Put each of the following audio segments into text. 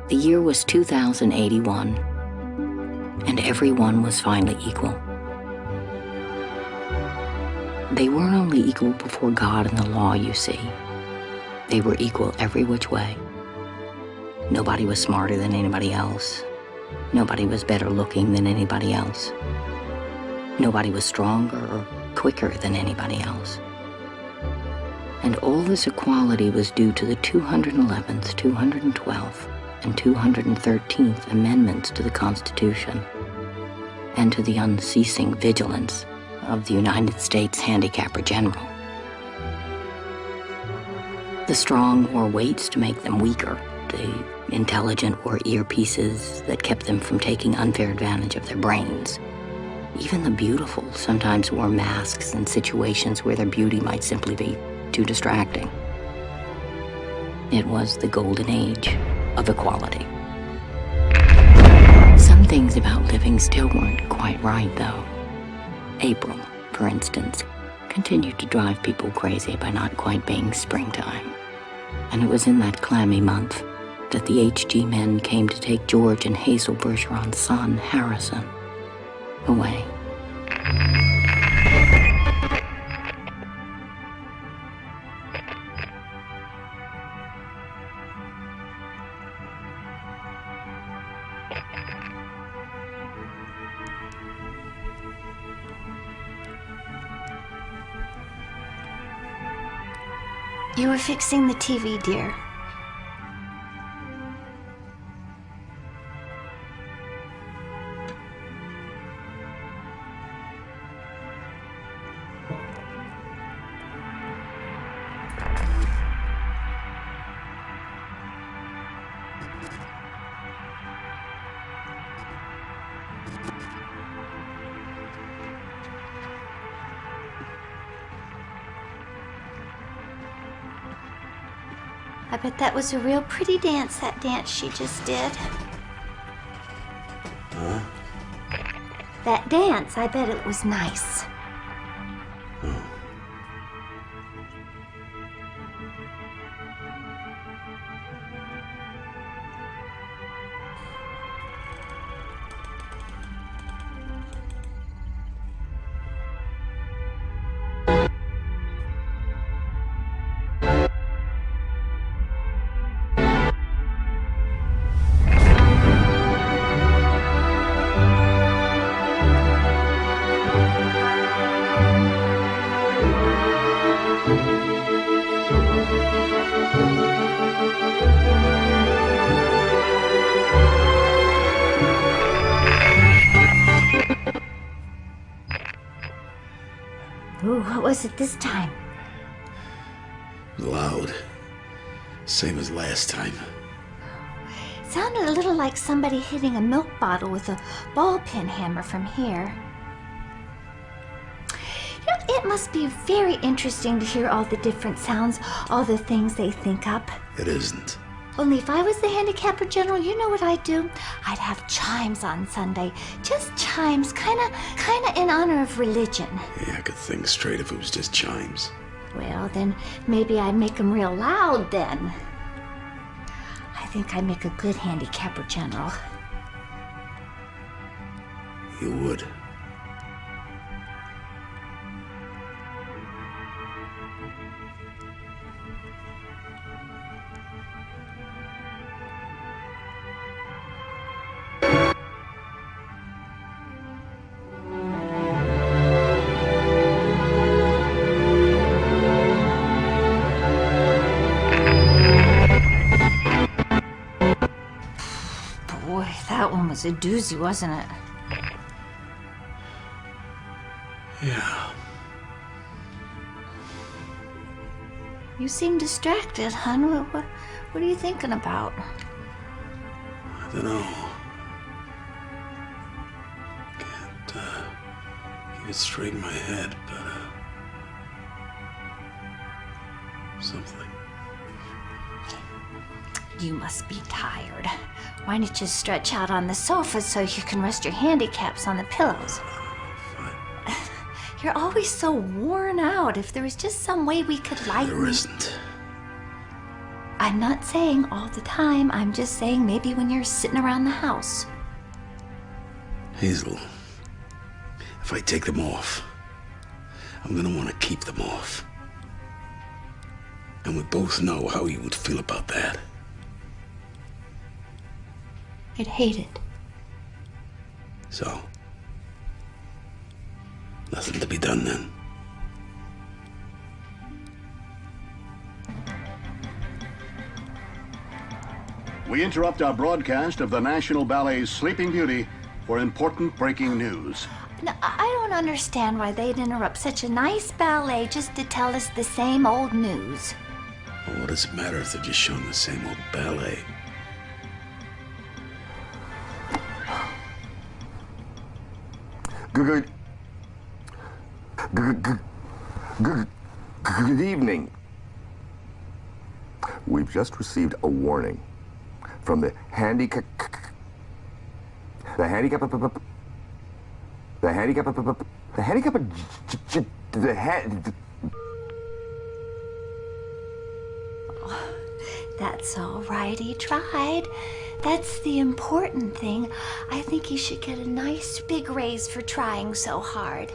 The year was 2081, and everyone was finally equal. They weren't only equal before God and the law, you see. They were equal every which way. Nobody was smarter than anybody else. Nobody was better looking than anybody else. Nobody was stronger or quicker than anybody else. And all this equality was due to the 211th, 212th, and 213th Amendments to the Constitution, and to the unceasing vigilance of the United States Handicapper General. The strong wore weights to make them weaker. The intelligent wore earpieces that kept them from taking unfair advantage of their brains. Even the beautiful sometimes wore masks in situations where their beauty might simply be too distracting. It was the golden age of equality. Some things about living still weren't quite right, though. April, for instance, continued to drive people crazy by not quite being springtime. And it was in that clammy month that the HG men came to take George and Hazel Bergeron's son, Harrison, away. You were fixing the TV, dear. I bet that was a real pretty dance, that dance she just did. Huh? That dance, I bet it was nice. Oh. Ooh, what was it this time? Loud. Same as last time. Sounded a little like somebody hitting a milk bottle with a ball peen hammer from here. You know, it must be very interesting to hear all the different sounds, all the things they think up. It isn't. Only if I was the handicapper general, you know what I'd do? I'd have chimes on Sunday. Just chimes, kinda in honor of religion. Yeah, I could think straight if it was just chimes. Well, then maybe I'd make them real loud then. I think I'd make a good handicapper general. You would. Boy, that one was a doozy, wasn't it? Yeah. You seem distracted, hon. What are you thinking about? I don't know. Can't keep it straight in my head, but something. You must be tired. Why don't you stretch out on the sofa so you can rest your handicaps on the pillows? You're always so worn out. If there was just some way we could lighten... There isn't. I'm not saying all the time. I'm just saying maybe when you're sitting around the house. Hazel, if I take them off, I'm gonna want to keep them off. And we both know how you would feel about that. I'd hate it. So, nothing to be done then. We interrupt our broadcast of the National Ballet's Sleeping Beauty for important breaking news. No, I don't understand why they'd interrupt such a nice ballet just to tell us the same old news. Well, what does it matter if they're just showing the same old ballet? Good evening. We've just received a warning from the handicap That's all right, he tried. That's the important thing. I think he should get a nice big raise for trying so hard.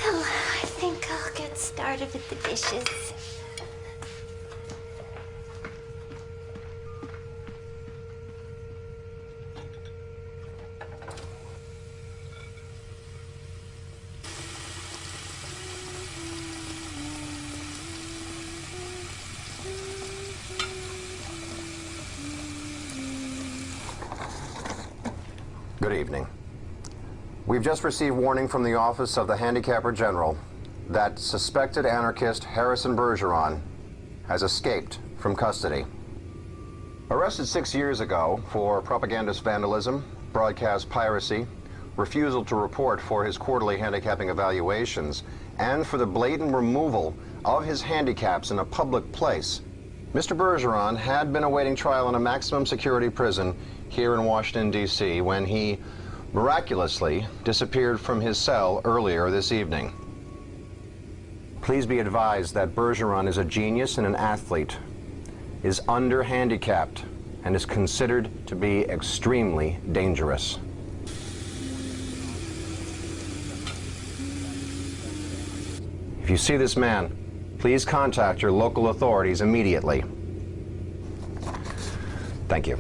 Well, I think I'll get started with the dishes. Good evening. We've just received warning from the Office of the Handicapper General that suspected anarchist Harrison Bergeron has escaped from custody. Arrested 6 years ago for propagandist vandalism, broadcast piracy, refusal to report for his quarterly handicapping evaluations, and for the blatant removal of his handicaps in a public place, Mr. Bergeron had been awaiting trial in a maximum security prison here in Washington, D.C. when he miraculously disappeared from his cell earlier this evening. Please be advised that Bergeron is a genius and an athlete, is under-handicapped, and is considered to be extremely dangerous. If you see this man, please contact your local authorities immediately. Thank you.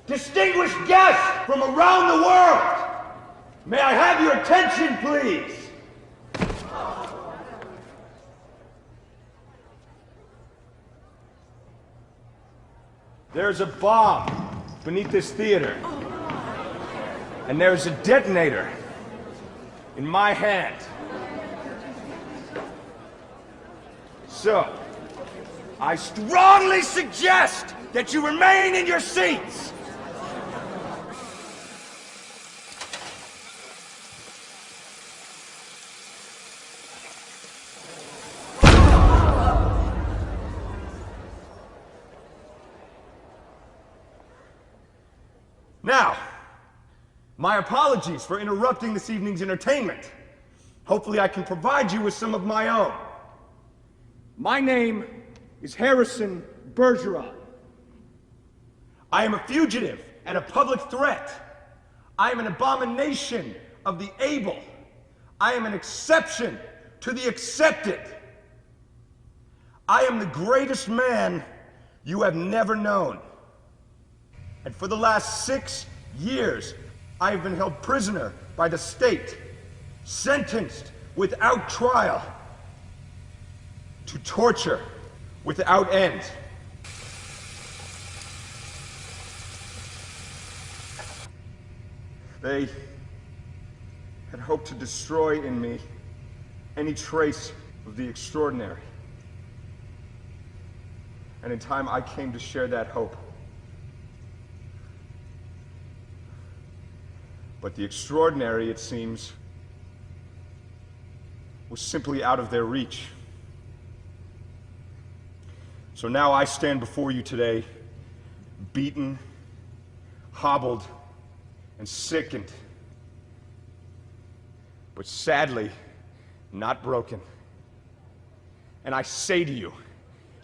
Distinguished guests from around the world, may I have your attention, please? There's a bomb beneath this theater, and there's a detonator in my hand. So, I strongly suggest that you remain in your seats. Now, my apologies for interrupting this evening's entertainment. Hopefully I can provide you with some of my own. My name is Harrison Bergeron. I am a fugitive and a public threat. I am an abomination of the able. I am an exception to the accepted. I am the greatest man you have never known. And for the last 6 years, I have been held prisoner by the state, sentenced without trial, to torture without end. They had hoped to destroy in me any trace of the extraordinary. And in time, I came to share that hope. But the extraordinary, it seems, was simply out of their reach. So now I stand before you today, beaten, hobbled, and sickened, but sadly, not broken. And I say to you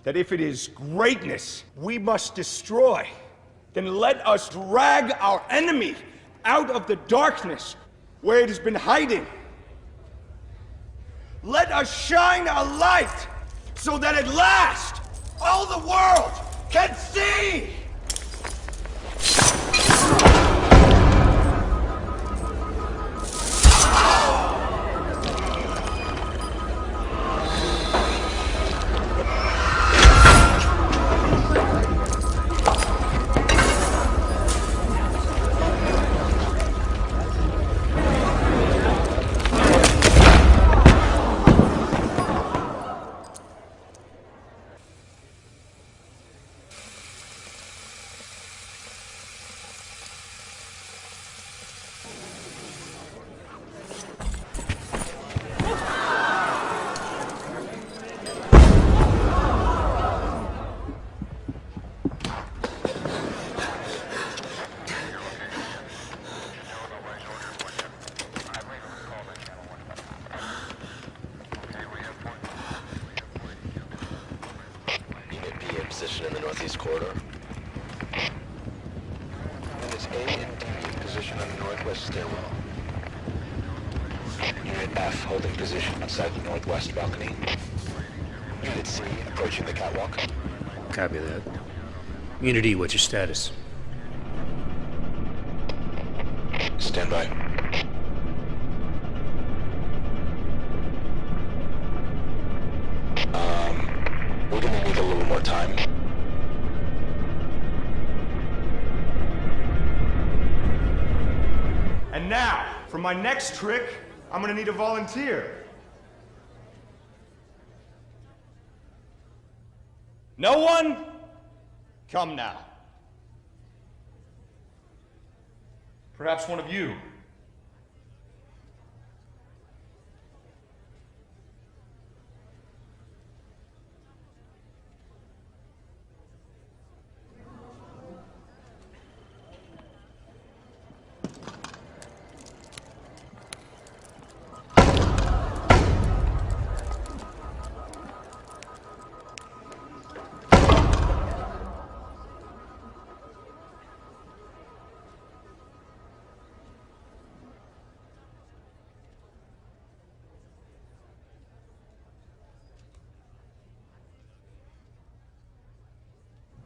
that if it is greatness we must destroy, then let us drag our enemy out of the darkness where it has been hiding. Let us shine a light so that at last all the world can see. Position in the northeast corridor. Units A and D in position on the northwest stairwell. Unit F holding position outside the northwest balcony. Unit C approaching the catwalk. Copy that. Unit E, what's your status? Stand by. We're gonna need a little more time. And now, for my next trick, I'm gonna need a volunteer. No one? Come now. Perhaps one of you.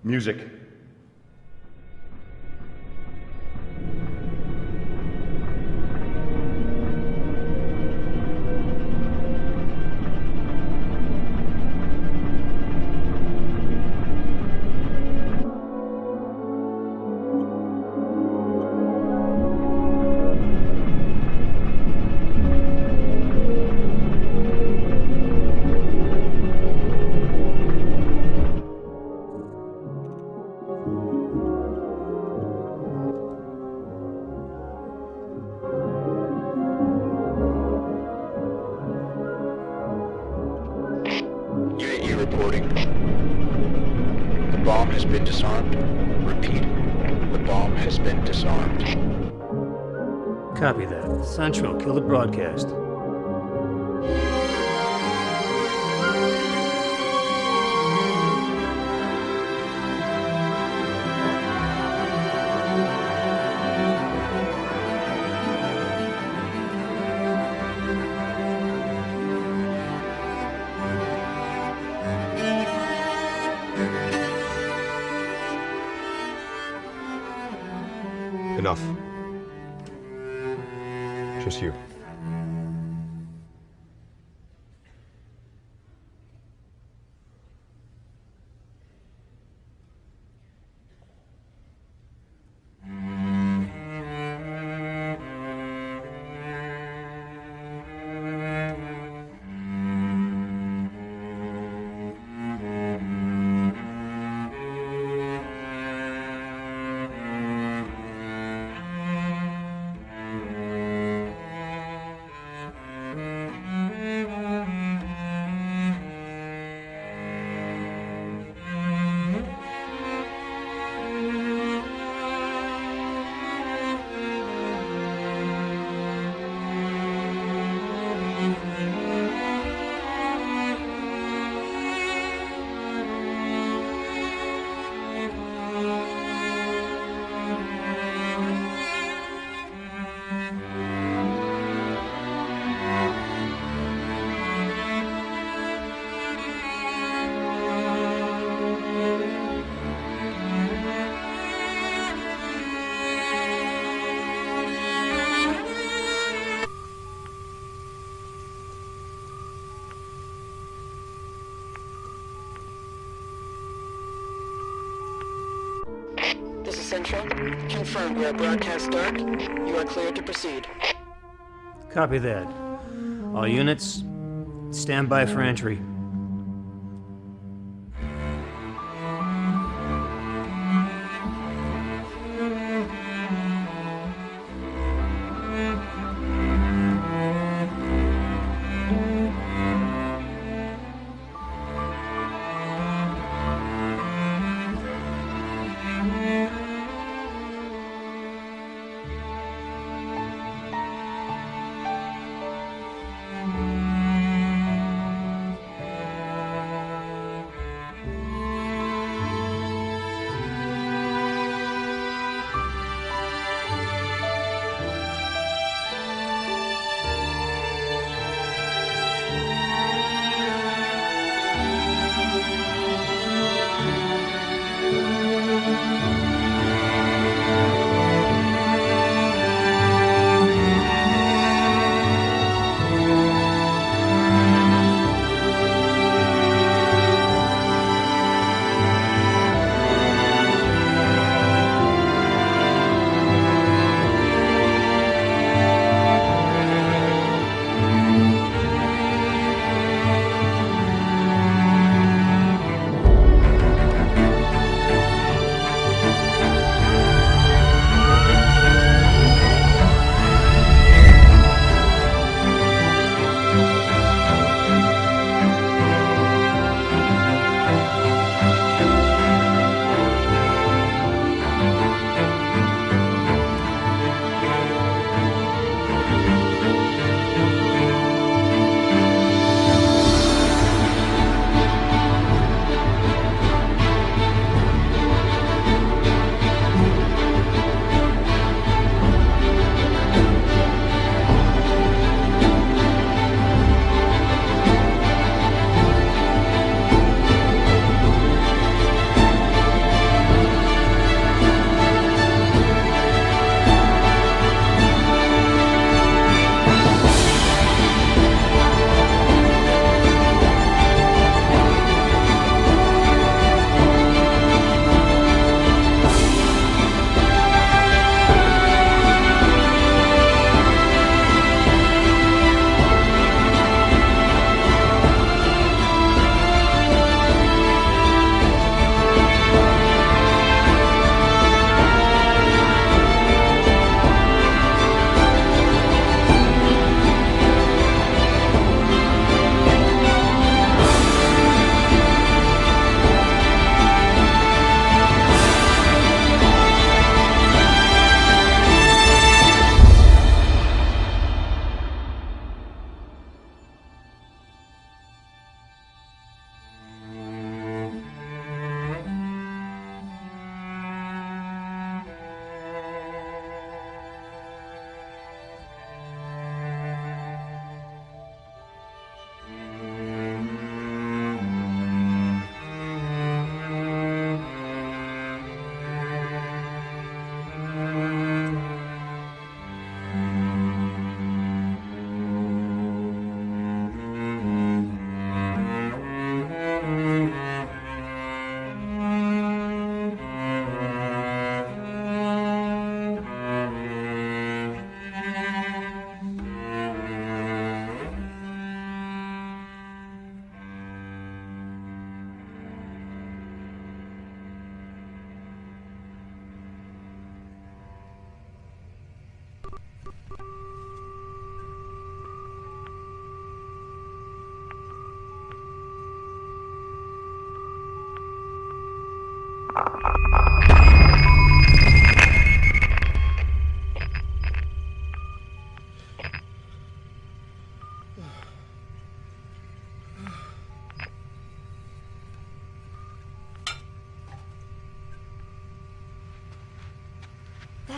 Music. Reporting. The bomb has been disarmed. Repeat. The bomb has been disarmed. Copy that. Central, kill the broadcast. Enough. Just you. This is Central. Confirmed we are broadcast dark. You are cleared to proceed. Copy that. All units, stand by for entry.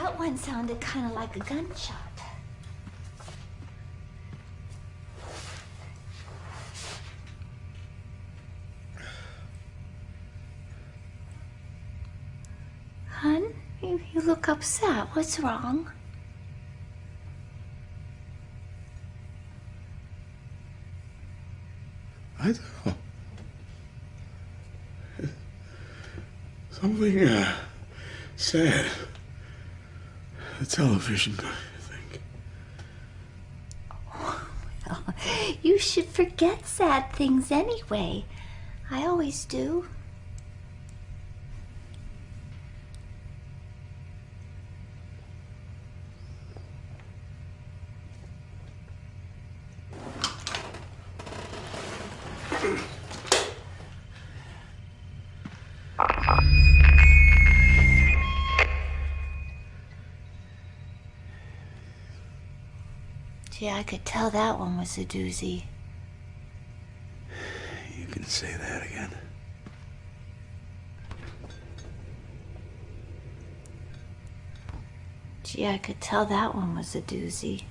That one sounded kind of like a gunshot. Hun, you look upset. What's wrong? I don't know. Something, sad. The television, I think. Well, you should forget sad things anyway. I always do. Gee, I could tell that one was a doozy. You can say that again. Gee, I could tell that one was a doozy.